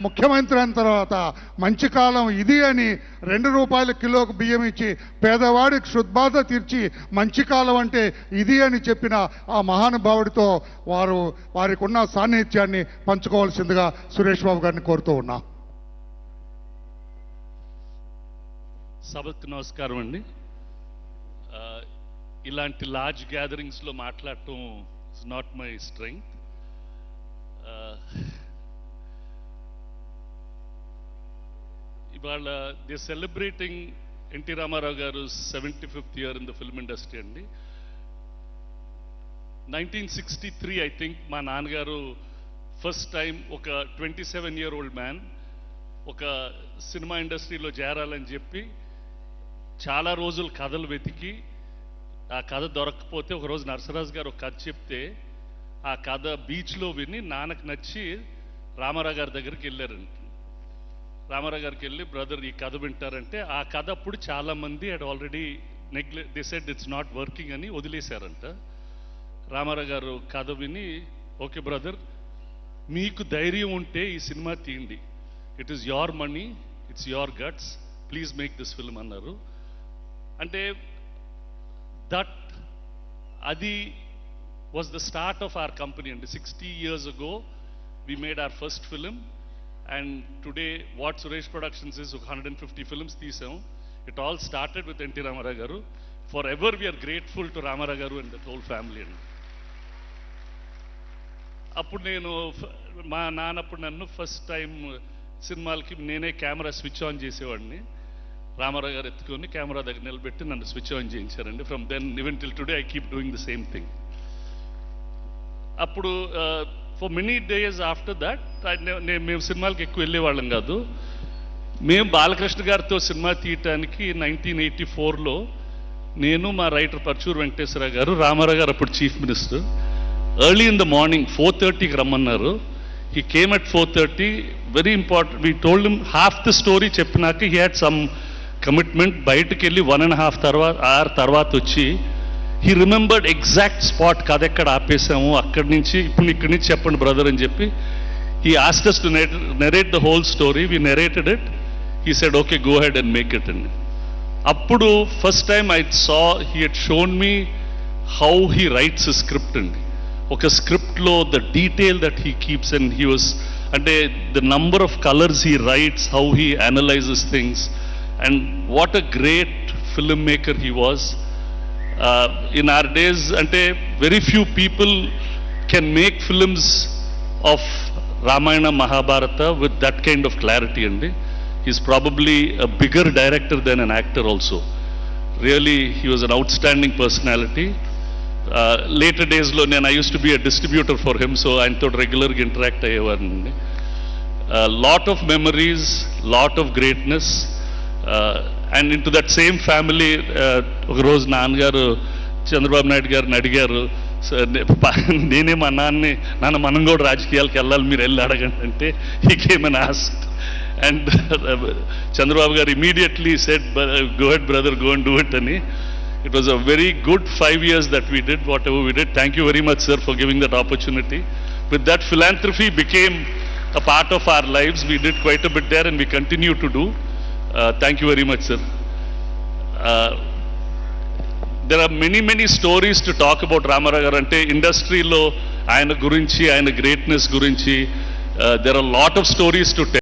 ముఖ్యమంత్రి అయిన తర్వాత మంచి కాలం ఇది అని 2 రూపాయల కిలోకు బియ్యం ఇచ్చి పేదవాడికి శుద్బాధ తీర్చి మంచి కాలం అంటే ఇది అని చెప్పిన ఆ మహానుభావుడితో వారికి ఉన్న సాన్నిధ్యాన్ని పంచుకోవాల్సిందిగా సురేష్ బాబు గారిని కోరుతూ ఉన్నా. సభకు నమస్కారం అండి. ఇలాంటి లార్జ్ గ్యాదరింగ్స్లో మాట్లాడటం ఇస్ నాట్ మై స్ట్రెంగ్త్. ఇవాళ దే సెలబ్రేటింగ్ ఎన్టీ రామారావు గారు 75th year in the film industry అండి. 1963 ఐ థింక్ మా నాన్నగారు ఫస్ట్ టైం ఒక 27-year-old మ్యాన్ ఒక సినిమా ఇండస్ట్రీలో చేరాలని చెప్పి చాలా రోజులు కథలు వెతికి ఆ కథ దొరకకపోతే ఒకరోజు నరసరాజు గారు ఒక కథ చెప్తే ఆ కథ బీచ్లో విని నాన్నకు నచ్చి రామారావు గారి దగ్గరికి వెళ్ళారంట. రామారావు గారికి వెళ్ళి బ్రదర్ ఈ కథ వింటారంటే ఆ కథ అప్పుడు చాలామంది అడ్ already they said it's not working అని వదిలేశారంట. రామారావు గారు కథ విని ఓకే బ్రదర్ మీకు ధైర్యం ఉంటే ఈ సినిమా తీయండి, it is your money, it's your guts, please make this film అన్నారు. అంటే అది was the start of our company అండి. 60 years ago we made our first film and today what Suresh Productions is 150 films తీసాం. It all started with NT Ramarao garu. Forever we are grateful to Ramarao garu and the whole family అండి. అప్పుడు నేను మా నాన్నప్పుడు నన్ను first time సినిమాలకి నేనే camera switch on చేసేవాడిని. రామారావు గారు ఎత్తుకొని కెమెరా దగ్గర నిలబెట్టి నన్ను స్విచ్ ఆన్ చేయించారండి. From then even till today I keep doing the same thing. అప్పుడు for many days after that మేము సినిమాలకు ఎక్కువ వెళ్ళేవాళ్ళం కాదు. మేము బాలకృష్ణ గారితో సినిమా తీయటానికి 1984లో నేను మా రైటర్ పర్చూరు వెంకటేశ్వరరావు గారు, రామారావు గారు అప్పుడు chief minister, early in the morning 4:30కి రమ్మన్నారు. He came at 4:30. Very important, we told him half the story చెప్పినాక హీ హ్యాడ్ సమ్ కమిట్మెంట్. బయటకు వెళ్ళి 1.5 hour తర్వాత వచ్చి హీ రిమెంబర్డ్ ఎగ్జాక్ట్ స్పాట్, కథ ఎక్కడ ఆపేసాము, అక్కడి నుంచి ఇక్కడి నుంచి చెప్పండి బ్రదర్ అని చెప్పి he asked us to narrate the whole story. We narrated it. He said okay, go ahead and make it. అండి అప్పుడు first time I saw he had shown me how he writes a script అండి. ఒక స్క్రిప్ట్లో the detail that he keeps and he was అంటే the number of colours he writes, how he analyses things and what a great film maker he was. in our days ante very few people can make films of Ramayana Mahabharata with that kind of clarity andi. He's probably a bigger director than an actor also. Really he was an outstanding personality. Later days lo I used to be a distributor for him, so I thought regular interact ayyevarandi. Lot of memories, lot of greatness. And in to that same family ఒకరోజు నాన్నగారు చంద్రబాబు నాయుడు గారిని అడిగారు, నేనే మా నాన్న మనం కూడా రాజకీయాలకు వెళ్ళాలి, మీరు వెళ్ళి అడగండి అంటే he came and asked and Chandrababu garu immediately said go ahead brother, go and do it అని. It was a very good 5 years that we did whatever we did. Thank you very much sir for giving that opportunity. With that, philanthropy became a part of our lives. We did quite a bit there and we continue to do. Thank you very much sir. There are many stories to talk about Ramarao garu ante industry lo ayana gurinchi, ayana greatness gurinchi there are a lot of stories to tell.